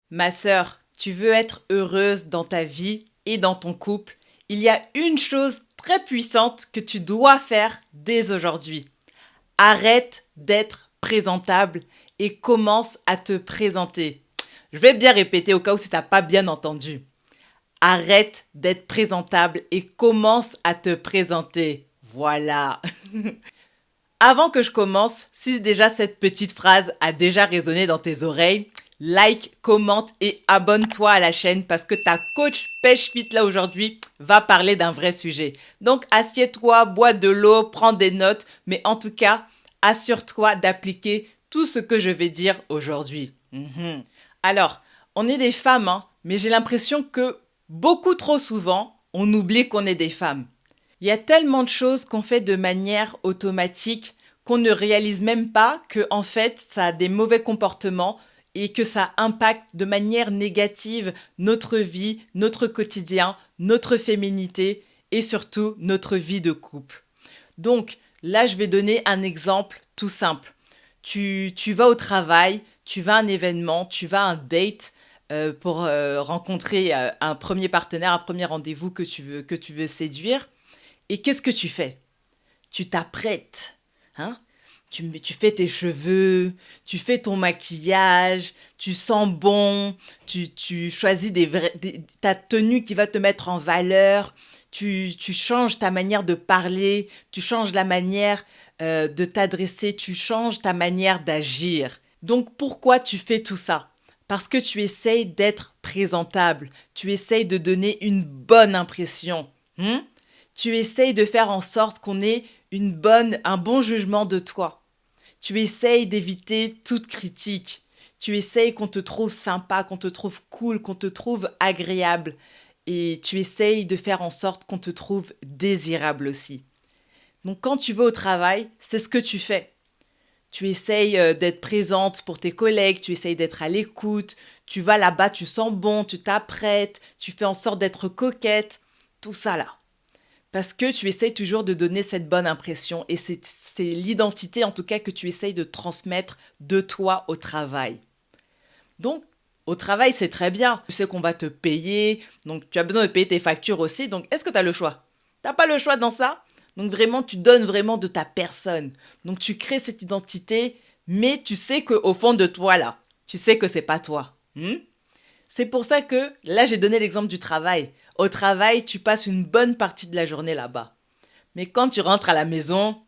Ma sœur, tu veux être heureuse dans ta vie et dans ton couple, il y a une chose très puissante que tu dois faire dès aujourd'hui. Arrête d'être présentable et commence à te présenter. Je vais bien répéter au cas où si t'as pas bien entendu. Arrête d'être présentable et commence à te présenter. Voilà. Avant que je commence, si déjà cette petite phrase a déjà résonné dans tes oreilles, like, commente et abonne-toi à la chaîne parce que ta coach Pêche Fit là aujourd'hui va parler d'un vrai sujet. Donc assieds-toi, bois de l'eau, prends des notes, mais en tout cas, assure-toi d'appliquer tout ce que je vais dire aujourd'hui. Alors, on est des femmes, hein, mais j'ai l'impression que beaucoup trop souvent, on oublie qu'on est des femmes. Il y a tellement de choses qu'on fait de manière automatique qu'on ne réalise même pas que en fait ça a des mauvais comportements et que ça impacte de manière négative notre vie, notre quotidien, notre féminité et surtout notre vie de couple. Donc là, je vais donner un exemple tout simple. Tu vas au travail, tu vas à un événement, tu vas à un date pour rencontrer un premier partenaire, un premier rendez-vous que tu veux séduire. Et qu'est-ce que tu fais? Tu t'apprêtes, hein? Tu fais tes cheveux, tu fais ton maquillage, tu sens bon, tu choisis ta tenue qui va te mettre en valeur, tu changes ta manière de parler, tu changes la manière de t'adresser, tu changes ta manière d'agir. Donc pourquoi tu fais tout ça? Parce que tu essayes d'être présentable, tu essayes de donner une bonne impression. Tu essayes de faire en sorte qu'on ait un bon jugement de toi. Tu essayes d'éviter toute critique. Tu essayes qu'on te trouve sympa, qu'on te trouve cool, qu'on te trouve agréable. Et tu essayes de faire en sorte qu'on te trouve désirable aussi. Donc quand tu vas au travail, c'est ce que tu fais. Tu essayes d'être présente pour tes collègues, tu essayes d'être à l'écoute, tu vas là-bas, tu sens bon, tu t'apprêtes, tu fais en sorte d'être coquette, tout ça là. Parce que tu essayes toujours de donner cette bonne impression et c'est l'identité en tout cas que tu essayes de transmettre de toi au travail. Donc, au travail, c'est très bien. Tu sais qu'on va te payer, donc tu as besoin de payer tes factures aussi. Donc, est-ce que tu as le choix? Tu n'as pas le choix dans ça? Donc, vraiment, tu donnes vraiment de ta personne. Donc, tu crées cette identité, mais tu sais qu'au fond de toi, là, tu sais que c'est pas toi. C'est pour ça que là, j'ai donné l'exemple du travail. Au travail, tu passes une bonne partie de la journée là-bas. Mais quand tu rentres à la maison,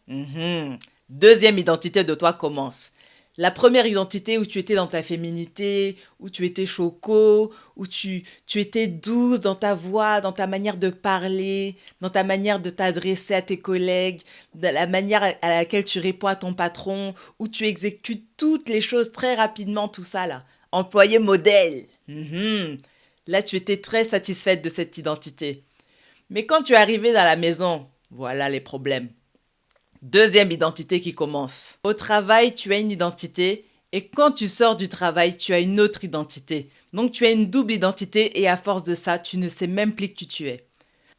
deuxième identité de toi commence. La première identité où tu étais dans ta féminité, où tu étais choco, où tu étais douce dans ta voix, dans ta manière de parler, dans ta manière de t'adresser à tes collègues, dans la manière à laquelle tu réponds à ton patron, où tu exécutes toutes les choses très rapidement, tout ça là. Employé modèle. Là, tu étais très satisfaite de cette identité. Mais quand tu es arrivé dans la maison, voilà les problèmes. Deuxième identité qui commence. Au travail, tu as une identité et quand tu sors du travail, tu as une autre identité. Donc tu as une double identité et à force de ça, tu ne sais même plus qui tu es.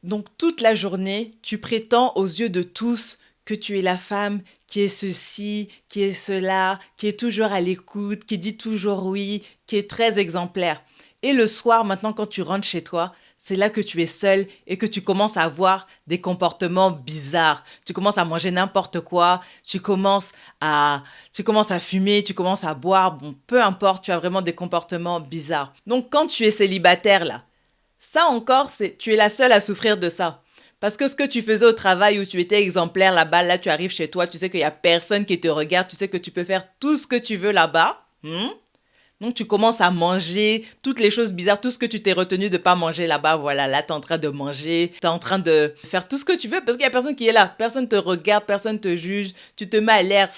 Donc toute la journée, tu prétends aux yeux de tous que tu es la femme qui est ceci, qui est cela, qui est toujours à l'écoute, qui dit toujours oui, qui est très exemplaire. Et le soir, maintenant, quand tu rentres chez toi, c'est là que tu es seule et que tu commences à avoir des comportements bizarres. Tu commences à manger n'importe quoi, tu commences à fumer, tu commences à boire, bon, peu importe, tu as vraiment des comportements bizarres. Donc quand tu es célibataire là, ça encore, tu es la seule à souffrir de ça. Parce que ce que tu faisais au travail où tu étais exemplaire là-bas, là tu arrives chez toi, tu sais qu'il n'y a personne qui te regarde, tu sais que tu peux faire tout ce que tu veux là-bas. Donc tu commences à manger toutes les choses bizarres, tout ce que tu t'es retenu de pas manger là-bas, voilà, là tu es en train de manger, tu es en train de faire tout ce que tu veux parce qu'il y a personne qui est là, personne te regarde, personne te juge, tu te mets à l'air.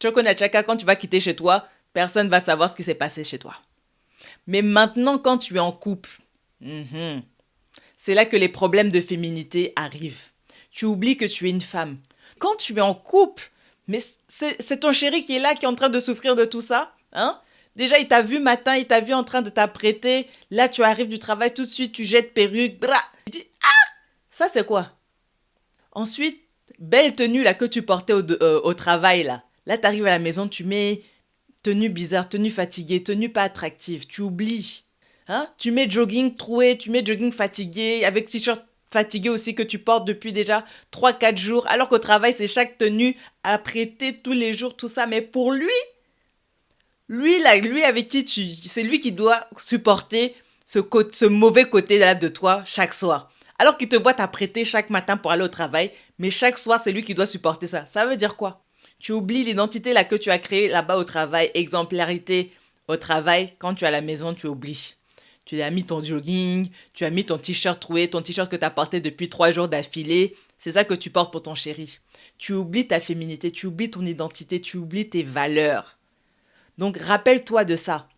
Choco Chaka, quand tu vas quitter chez toi, personne va savoir ce qui s'est passé chez toi. Mais maintenant quand tu es en couple, c'est là que les problèmes de féminité arrivent. Tu oublies que tu es une femme. Quand tu es en couple, mais c'est ton chéri qui est là, qui est en train de souffrir de tout ça, hein? Déjà, il t'a vu matin, il t'a vu en train de t'apprêter. Là, tu arrives du travail, tout de suite, tu jettes perruque. Bra. Il dit, ah, ça c'est quoi? Ensuite, belle tenue là que tu portais au travail là. Là, tu arrives à la maison, tu mets tenue bizarre, tenue fatiguée, tenue pas attractive. Tu oublies. Hein? Tu mets jogging troué, tu mets jogging fatigué, avec t-shirt fatigué aussi que tu portes depuis déjà 3 4 jours, alors qu'au travail, c'est chaque tenue à prêter tous les jours, tout ça. Mais pour lui, là, lui avec qui c'est lui qui doit supporter ce mauvais côté là de toi chaque soir. Alors qu'il te voit t'apprêter chaque matin pour aller au travail, mais chaque soir, c'est lui qui doit supporter ça. Ça veut dire quoi? Tu oublies l'identité là que tu as créée là-bas au travail, exemplarité au travail. Quand tu es à la maison, tu oublies. Tu as mis ton jogging, tu as mis ton t-shirt troué, ton t-shirt que tu as porté depuis 3 jours d'affilée. C'est ça que tu portes pour ton chéri. Tu oublies ta féminité, tu oublies ton identité, tu oublies tes valeurs. Donc rappelle-toi de ça.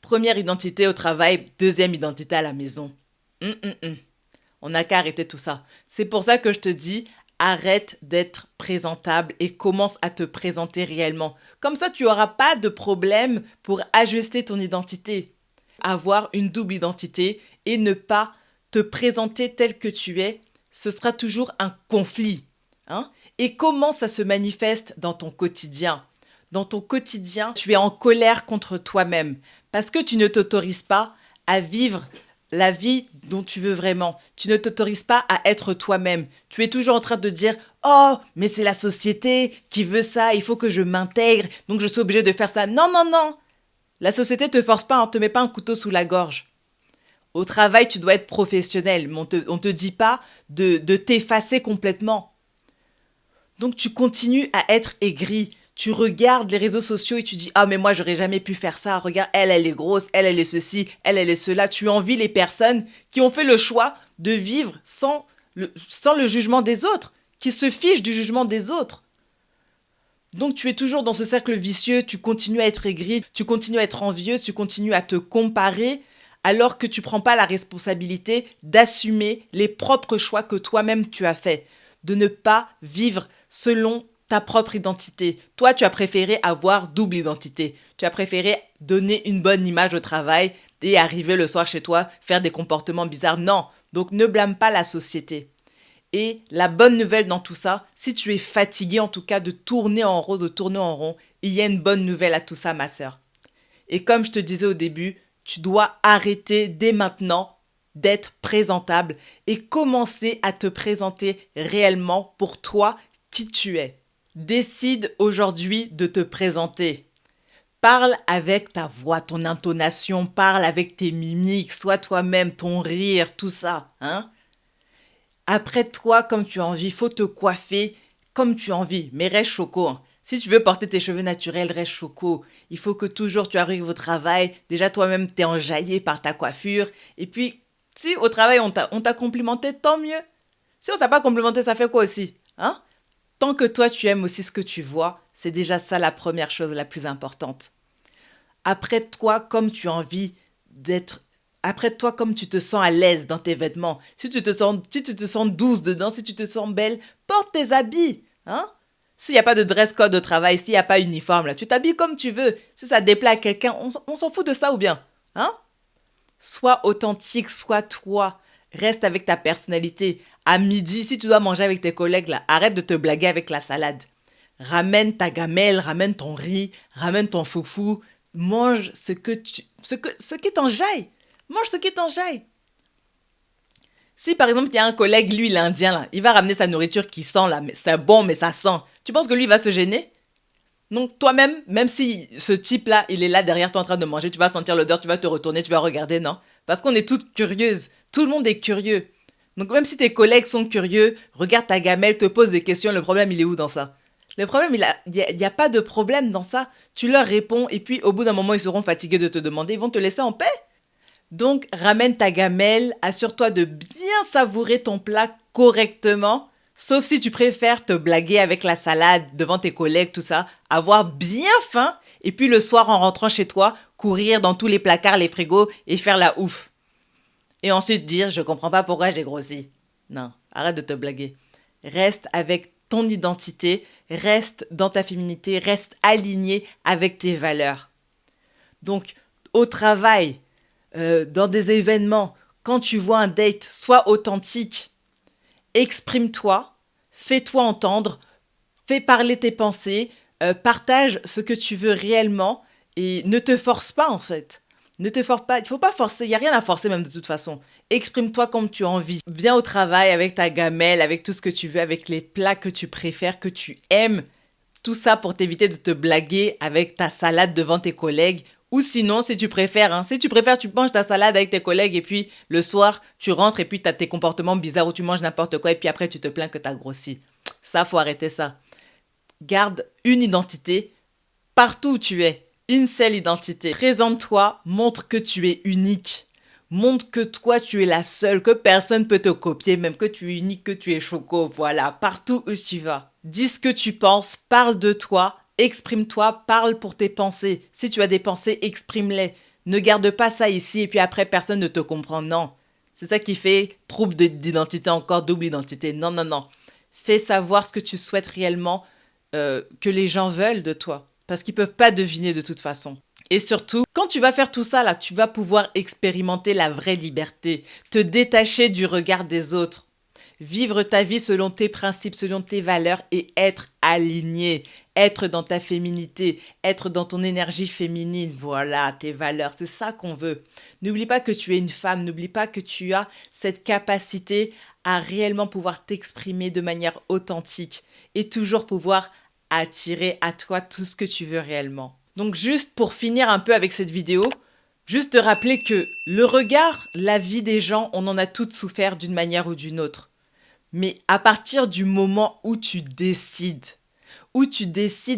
Première identité au travail, deuxième identité à la maison. Hum, hum, hum. On n'a qu'à arrêter tout ça. C'est pour ça que je te dis, arrête d'être présentable et commence à te présenter réellement. Comme ça, tu n'auras pas de problème pour ajuster ton identité. Avoir une double identité et ne pas te présenter tel que tu es, ce sera toujours un conflit. Hein? Et comment ça se manifeste dans ton quotidien? Dans ton quotidien, tu es en colère contre toi-même parce que tu ne t'autorises pas à vivre la vie dont tu veux vraiment. Tu ne t'autorises pas à être toi-même. Tu es toujours en train de dire « Oh, mais c'est la société qui veut ça, il faut que je m'intègre, donc je suis obligée de faire ça. » Non, non, non. La société ne te force pas, on ne te met pas un couteau sous la gorge. Au travail, tu dois être professionnel, mais on te dit pas de t'effacer complètement. Donc tu continues à être aigri. Tu regardes les réseaux sociaux et tu dis « Ah, mais moi, j'aurais jamais pu faire ça. Regarde, elle est grosse, elle est ceci, elle est cela. » Tu envies les personnes qui ont fait le choix de vivre sans le jugement des autres, qui se fichent du jugement des autres. Donc tu es toujours dans ce cercle vicieux, tu continues à être aigri, tu continues à être envieuse, tu continues à te comparer, alors que tu ne prends pas la responsabilité d'assumer les propres choix que toi-même tu as faits, de ne pas vivre selon ta propre identité. Toi, tu as préféré avoir double identité. Tu as préféré donner une bonne image au travail et arriver le soir chez toi, faire des comportements bizarres. Non, donc ne blâme pas la société. Et la bonne nouvelle dans tout ça, si tu es fatigué en tout cas de tourner en rond, il y a une bonne nouvelle à tout ça, ma sœur. Et comme je te disais au début, tu dois arrêter dès maintenant d'être présentable et commencer à te présenter réellement pour toi qui tu es. Décide aujourd'hui de te présenter. Parle avec ta voix, ton intonation, parle avec tes mimiques, sois toi-même, ton rire, tout ça, hein? Apprête-toi comme tu as envie, faut te coiffer comme tu as envie, mais reste choco. Hein. Si tu veux porter tes cheveux naturels, reste choco. Il faut que toujours tu arrives au travail, déjà toi-même t'es enjaillé par ta coiffure, et puis si au travail on t'a complimenté, tant mieux. Si on t'a pas complimenté, ça fait quoi aussi, hein? Tant que toi tu aimes aussi ce que tu vois, c'est déjà ça la première chose la plus importante. Apprête-toi comme tu as envie d'être. Apprête-toi comme tu te sens à l'aise dans tes vêtements. Si tu te sens douce dedans, si tu te sens belle, porte tes habits. Hein? S'il n'y a pas de dress code au travail, s'il n'y a pas uniforme, là, tu t'habilles comme tu veux. Si ça déplaît à quelqu'un, on s'en fout de ça ou bien? Hein? Sois authentique, sois toi. Reste avec ta personnalité. À midi, si tu dois manger avec tes collègues, là, arrête de te blaguer avec la salade. Ramène ta gamelle, ramène ton riz, ramène ton foufou. Mange ce qui t'enjaille. Mange ce qui t'enjaille. Si par exemple, il y a un collègue, lui, l'Indien, là, il va ramener sa nourriture qui sent, là, mais c'est bon, mais ça sent. Tu penses que lui, il va se gêner? Donc toi-même, même si ce type-là, il est là derrière toi en train de manger, tu vas sentir l'odeur, tu vas te retourner, tu vas regarder, non? Parce qu'on est toutes curieuses. Tout le monde est curieux. Donc même si tes collègues sont curieux, regarde ta gamelle, te pose des questions, le problème, il est où dans ça? Le problème, il y a pas de problème dans ça. Tu leur réponds et puis au bout d'un moment, ils seront fatigués de te demander, ils vont te laisser en paix. Donc, ramène ta gamelle, assure-toi de bien savourer ton plat correctement, sauf si tu préfères te blaguer avec la salade devant tes collègues, tout ça, avoir bien faim, et puis le soir en rentrant chez toi, courir dans tous les placards, les frigos et faire la ouf. Et ensuite dire, je comprends pas pourquoi j'ai grossi. Non, arrête de te blaguer. Reste avec ton identité, reste dans ta féminité, reste aligné avec tes valeurs. Donc, au travail, dans des événements, quand tu vois un date, sois authentique, exprime-toi, fais-toi entendre, fais parler tes pensées, partage ce que tu veux réellement et ne te force pas en fait. Ne te force pas, il faut pas forcer, il n'y a rien à forcer même de toute façon. Exprime-toi comme tu as envie. Viens au travail avec ta gamelle, avec tout ce que tu veux, avec les plats que tu préfères, que tu aimes. Tout ça pour t'éviter de te blaguer avec ta salade devant tes collègues. Ou sinon, si tu préfères, tu manges ta salade avec tes collègues et puis le soir, tu rentres et puis tu as tes comportements bizarres où tu manges n'importe quoi et puis après, tu te plains que tu as grossi. Ça, faut arrêter ça. Garde une identité partout où tu es. Une seule identité. Présente-toi, montre que tu es unique. Montre que toi, tu es la seule, que personne ne peut te copier, même que tu es unique, que tu es choco. Voilà, partout où tu vas. Dis ce que tu penses, parle de toi, exprime-toi, parle pour tes pensées. Si tu as des pensées, exprime-les. Ne garde pas ça ici et puis après, personne ne te comprend. Non. C'est ça qui fait trouble d'identité, encore double identité. Non, non, non. Fais savoir ce que tu souhaites réellement que les gens veulent de toi. Parce qu'ils ne peuvent pas deviner de toute façon. Et surtout, quand tu vas faire tout ça, là, tu vas pouvoir expérimenter la vraie liberté, te détacher du regard des autres, vivre ta vie selon tes principes, selon tes valeurs et être aligné, être dans ta féminité, être dans ton énergie féminine. Voilà, tes valeurs, c'est ça qu'on veut. N'oublie pas que tu es une femme, n'oublie pas que tu as cette capacité à réellement pouvoir t'exprimer de manière authentique et toujours pouvoir attirer à toi tout ce que tu veux réellement. Donc juste pour finir un peu avec cette vidéo, juste te rappeler que le regard, la vie des gens, on en a toutes souffert d'une manière ou d'une autre. Mais à partir du moment où tu décides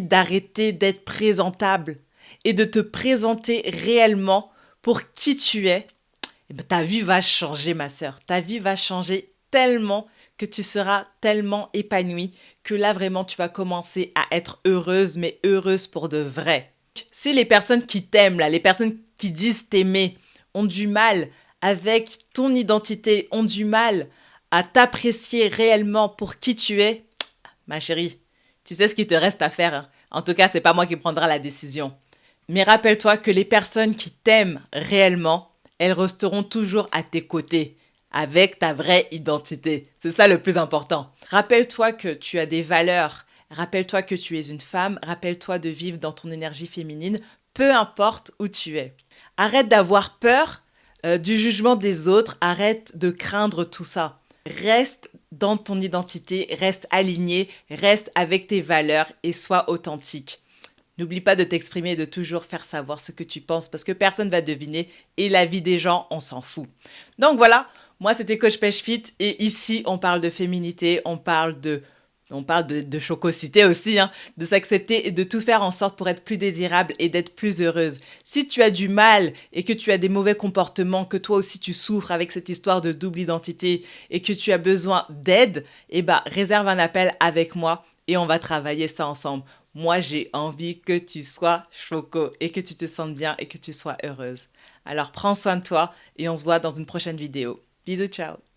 d'arrêter d'être présentable et de te présenter réellement pour qui tu es, eh ben, ta vie va changer, ma sœur. Ta vie va changer tellement que tu seras tellement épanouie que là, vraiment, tu vas commencer à être heureuse, mais heureuse pour de vrai. Si les personnes qui t'aiment, là, les personnes qui disent t'aimer, ont du mal avec ton identité, ont du mal à t'apprécier réellement pour qui tu es, ma chérie, tu sais ce qu'il te reste à faire. Hein. En tout cas, c'est pas moi qui prendra la décision. Mais rappelle-toi que les personnes qui t'aiment réellement, elles resteront toujours à tes côtés, avec ta vraie identité. C'est ça le plus important. Rappelle-toi que tu as des valeurs. Rappelle-toi que tu es une femme. Rappelle-toi de vivre dans ton énergie féminine, peu importe où tu es. Arrête d'avoir peur du jugement des autres. Arrête de craindre tout ça. Reste dans ton identité, reste aligné, reste avec tes valeurs et sois authentique. N'oublie pas de t'exprimer et de toujours faire savoir ce que tu penses parce que personne ne va deviner et la vie des gens, on s'en fout. Donc voilà, moi c'était Coach Pêche Fit et ici on parle de féminité, on parle de chocosité aussi, hein, de s'accepter et de tout faire en sorte pour être plus désirable et d'être plus heureuse. Si tu as du mal et que tu as des mauvais comportements, que toi aussi tu souffres avec cette histoire de double identité et que tu as besoin d'aide, eh ben, réserve un appel avec moi et on va travailler ça ensemble. Moi, j'ai envie que tu sois choco et que tu te sentes bien et que tu sois heureuse. Alors, prends soin de toi et on se voit dans une prochaine vidéo. Bisous, ciao!